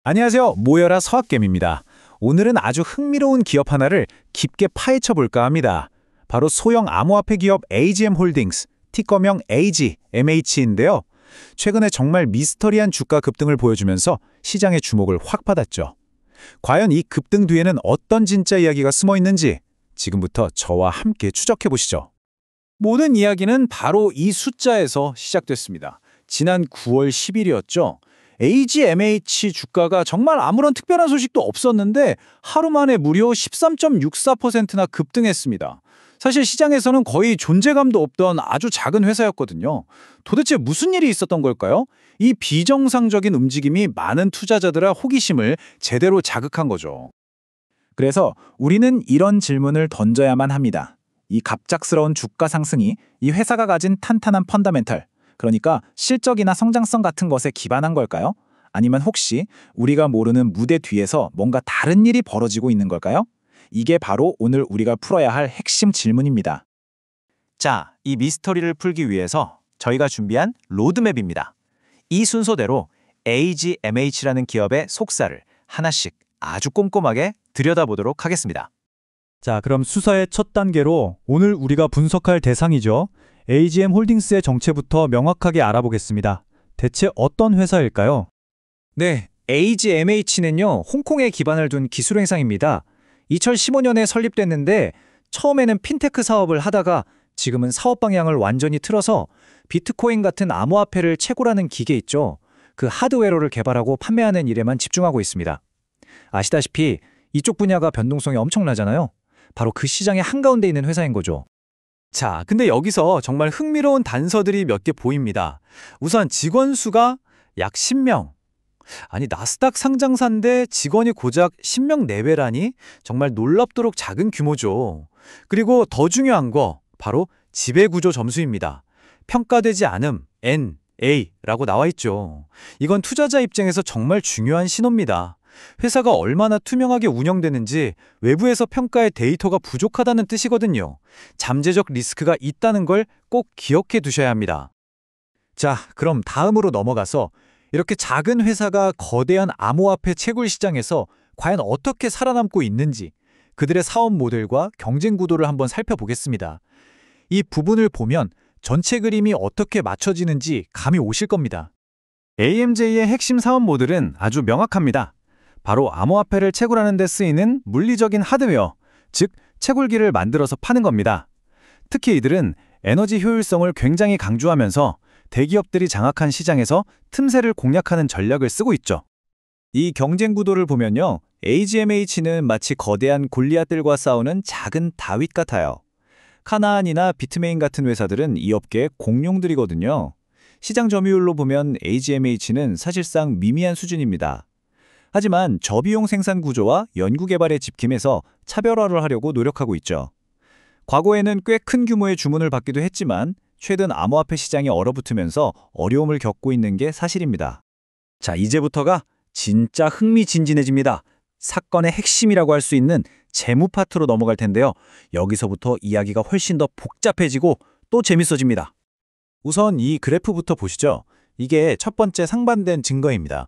안녕하세요. 모여라 서학겜입니다. 오늘은 아주 흥미로운 기업 하나를 깊게 파헤쳐 볼까 합니다. 바로 소형 암호화폐 기업 AGM 홀딩스, 티커명 AGMH인데요. 최근에 정말 미스터리한 주가 급등을 보여주면서 시장의 주목을 확 받았죠. 과연 이 급등 뒤에는 어떤 진짜 이야기가 숨어 있는지 지금부터 저와 함께 추적해 보시죠. 모든 이야기는 바로 이 숫자에서 시작됐습니다. 지난 9월 10일이었죠. AGMH 주가가 정말 아무런 특별한 소식도 없었는데 하루 만에 무려 13.64%나 급등했습니다. 사실 시장에서는 거의 존재감도 없던 아주 작은 회사였거든요. 도대체 무슨 일이 있었던 걸까요? 이 비정상적인 움직임이 많은 투자자들의 호기심을 제대로 자극한 거죠. 그래서 우리는 이런 질문을 던져야만 합니다. 이 갑작스러운 주가 상승이 이 회사가 가진 탄탄한 펀더멘털, 그러니까 실적이나 성장성 같은 것에 기반한 걸까요? 아니면 혹시 우리가 모르는 무대 뒤에서 뭔가 다른 일이 벌어지고 있는 걸까요? 이게 바로 오늘 우리가 풀어야 할 핵심 질문입니다. 자, 이 미스터리를 풀기 위해서 저희가 준비한 로드맵입니다. 이 순서대로 AGMH라는 기업의 속사를 하나씩 아주 꼼꼼하게 들여다보도록 하겠습니다. 자, 그럼 수사의 첫 단계로 오늘 우리가 분석할 대상이죠. AGM 홀딩스의 정체부터 명확하게 알아보겠습니다. 대체 어떤 회사일까요? 네, AGMH는요, 홍콩에 기반을 둔 기술행사입니다. 2015년에 설립됐는데 처음에는 핀테크 사업을 하다가 지금은 사업 방향을 완전히 틀어서 비트코인 같은 암호화폐를 채굴하는 기계 있죠. 그 하드웨어를 개발하고 판매하는 일에만 집중하고 있습니다. 아시다시피 이쪽 분야가 변동성이 엄청나잖아요. 바로 그 시장의 한가운데 있는 회사인 거죠. 자, 근데 여기서 정말 흥미로운 단서들이 몇 개 보입니다. 우선 직원 수가 약 10명. 아니, 나스닥 상장사인데 직원이 고작 10명 내외라니 정말 놀랍도록 작은 규모죠. 그리고 더 중요한 거 바로 지배구조 점수입니다. 평가되지 않음 NA라고 나와 있죠. 이건 투자자 입장에서 정말 중요한 신호입니다. 회사가 얼마나 투명하게 운영되는지 외부에서 평가의 데이터가 부족하다는 뜻이거든요. 잠재적 리스크가 있다는 걸 꼭 기억해 두셔야 합니다. 자, 그럼 다음으로 넘어가서 이렇게 작은 회사가 거대한 암호화폐 채굴 시장에서 과연 어떻게 살아남고 있는지 그들의 사업 모델과 경쟁 구도를 한번 살펴보겠습니다. 이 부분을 보면 전체 그림이 어떻게 맞춰지는지 감이 오실 겁니다. AMJ의 핵심 사업 모델은 아주 명확합니다. 바로 암호화폐를 채굴하는 데 쓰이는 물리적인 하드웨어, 즉 채굴기를 만들어서 파는 겁니다. 특히 이들은 에너지 효율성을 굉장히 강조하면서 대기업들이 장악한 시장에서 틈새를 공략하는 전략을 쓰고 있죠. 이 경쟁 구도를 보면요, AGMH는 마치 거대한 골리앗들과 싸우는 작은 다윗 같아요. 카나안이나 비트메인 같은 회사들은 이 업계의 공룡들이거든요. 시장 점유율로 보면 AGMH는 사실상 미미한 수준입니다. 하지만 저비용 생산 구조와 연구개발에 집중해서 차별화를 하려고 노력하고 있죠. 과거에는 꽤 큰 규모의 주문을 받기도 했지만 최근 암호화폐 시장이 얼어붙으면서 어려움을 겪고 있는 게 사실입니다. 자, 이제부터가 진짜 흥미진진해집니다. 사건의 핵심이라고 할 수 있는 재무 파트로 넘어갈 텐데요. 여기서부터 이야기가 훨씬 더 복잡해지고 또 재밌어집니다. 우선 이 그래프부터 보시죠. 이게 첫 번째 상반된 증거입니다.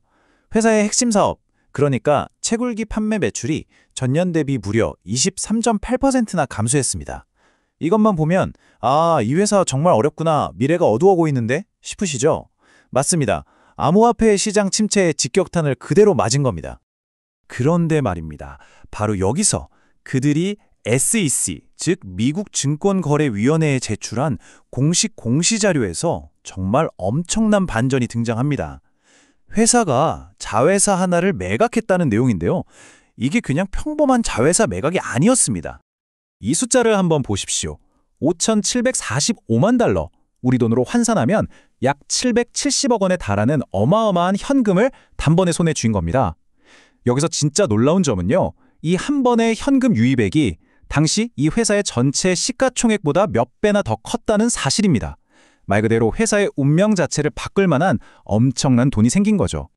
회사의 핵심 사업, 그러니까 채굴기 판매 매출이 전년 대비 무려 23.8%나 감소했습니다. 이것만 보면 이 회사 정말 어렵구나, 미래가 어두워 보이는데 싶으시죠? 맞습니다. 암호화폐 시장 침체의 직격탄을 그대로 맞은 겁니다. 그런데 말입니다. 바로 여기서 그들이 SEC, 즉 미국 증권거래위원회에 제출한 공식 공시자료에서 정말 엄청난 반전이 등장합니다. 회사가 자회사 하나를 매각했다는 내용인데요. 이게 그냥 평범한 자회사 매각이 아니었습니다. 이 숫자를 한번 보십시오. 5,745만 달러, 우리 돈으로 환산하면 약 770억 원에 달하는 어마어마한 현금을 단번에 손에 쥔 겁니다. 여기서 진짜 놀라운 점은요, 이 한 번의 현금 유입액이 당시 이 회사의 전체 시가총액보다 몇 배나 더 컸다는 사실입니다. 말 그대로 회사의 운명 자체를 바꿀 만한 엄청난 돈이 생긴 거죠.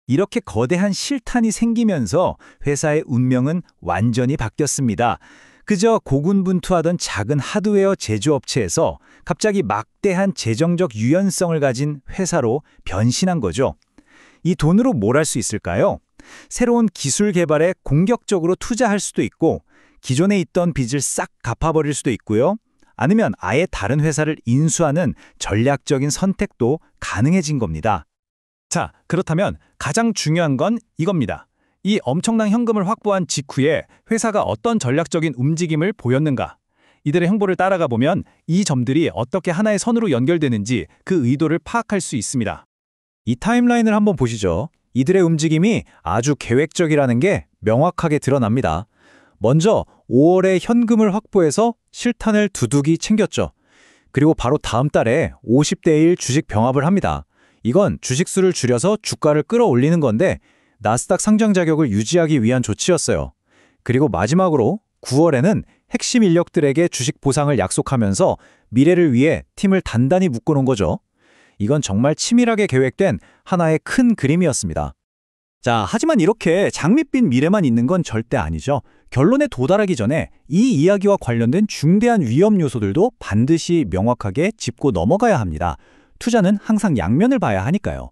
이렇게 거대한 실탄이 생기면서 회사의 운명은 완전히 바뀌었습니다. 그저 고군분투하던 작은 하드웨어 제조업체에서 갑자기 막대한 재정적 유연성을 가진 회사로 변신한 거죠. 이 돈으로 뭘 할 수 있을까요? 새로운 기술 개발에 공격적으로 투자할 수도 있고 기존에 있던 빚을 싹 갚아버릴 수도 있고요. 아니면 아예 다른 회사를 인수하는 전략적인 선택도 가능해진 겁니다. 자, 그렇다면 가장 중요한 건 이겁니다. 이 엄청난 현금을 확보한 직후에 회사가 어떤 전략적인 움직임을 보였는가? 이들의 행보를 따라가 보면 이 점들이 어떻게 하나의 선으로 연결되는지 그 의도를 파악할 수 있습니다. 이 타임라인을 한번 보시죠. 이들의 움직임이 아주 계획적이라는 게 명확하게 드러납니다. 먼저 5월에 현금을 확보해서 실탄을 두둑이 챙겼죠. 그리고 바로 다음 달에 50대 1 주식 병합을 합니다. 이건 주식수를 줄여서 주가를 끌어올리는 건데 나스닥 상장 자격을 유지하기 위한 조치였어요. 그리고 마지막으로 9월에는 핵심 인력들에게 주식 보상을 약속하면서 미래를 위해 팀을 단단히 묶어놓은 거죠. 이건 정말 치밀하게 계획된 하나의 큰 그림이었습니다. 자, 하지만 이렇게 장밋빛 미래만 있는 건 절대 아니죠. 결론에 도달하기 전에 이 이야기와 관련된 중대한 위험 요소들도 반드시 명확하게 짚고 넘어가야 합니다. 투자는 항상 양면을 봐야 하니까요.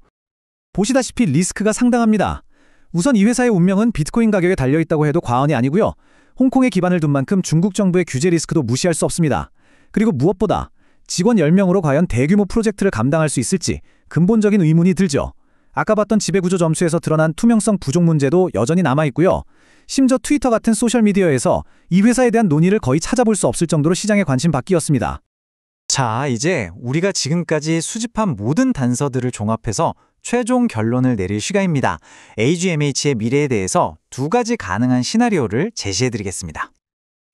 보시다시피 리스크가 상당합니다. 우선 이 회사의 운명은 비트코인 가격에 달려있다고 해도 과언이 아니고요. 홍콩에 기반을 둔 만큼 중국 정부의 규제 리스크도 무시할 수 없습니다. 그리고 무엇보다 직원 10명으로 과연 대규모 프로젝트를 감당할 수 있을지 근본적인 의문이 들죠. 아까 봤던 지배구조 점수에서 드러난 투명성 부족 문제도 여전히 남아있고요. 심지어 트위터 같은 소셜미디어에서 이 회사에 대한 논의를 거의 찾아볼 수 없을 정도로 시장의 관심 밖이었습니다. 자, 이제 우리가 지금까지 수집한 모든 단서들을 종합해서 최종 결론을 내릴 시간입니다. AGMH의 미래에 대해서 두 가지 가능한 시나리오를 제시해드리겠습니다.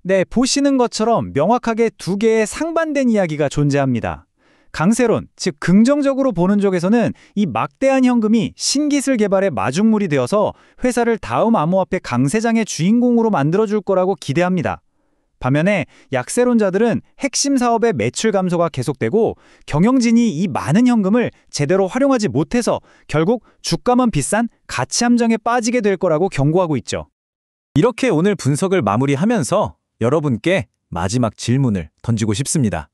네, 보시는 것처럼 명확하게 두 개의 상반된 이야기가 존재합니다. 강세론, 즉 긍정적으로 보는 쪽에서는 이 막대한 현금이 신기술 개발의 마중물이 되어서 회사를 다음 암호화폐 강세장의 주인공으로 만들어줄 거라고 기대합니다. 반면에 약세론자들은 핵심 사업의 매출 감소가 계속되고 경영진이 이 많은 현금을 제대로 활용하지 못해서 결국 주가만 비싼 가치 함정에 빠지게 될 거라고 경고하고 있죠. 이렇게 오늘 분석을 마무리하면서 여러분께 마지막 질문을 던지고 싶습니다.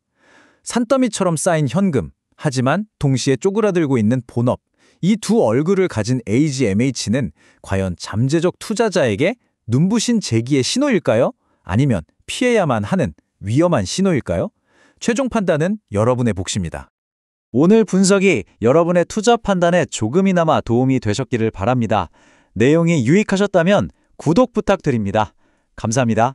산더미처럼 쌓인 현금, 하지만 동시에 쪼그라들고 있는 본업, 이 두 얼굴을 가진 AGMH는 과연 잠재적 투자자에게 눈부신 재기의 신호일까요? 아니면 피해야만 하는 위험한 신호일까요? 최종 판단은 여러분의 몫입니다. 오늘 분석이 여러분의 투자 판단에 조금이나마 도움이 되셨기를 바랍니다. 내용이 유익하셨다면 구독 부탁드립니다. 감사합니다.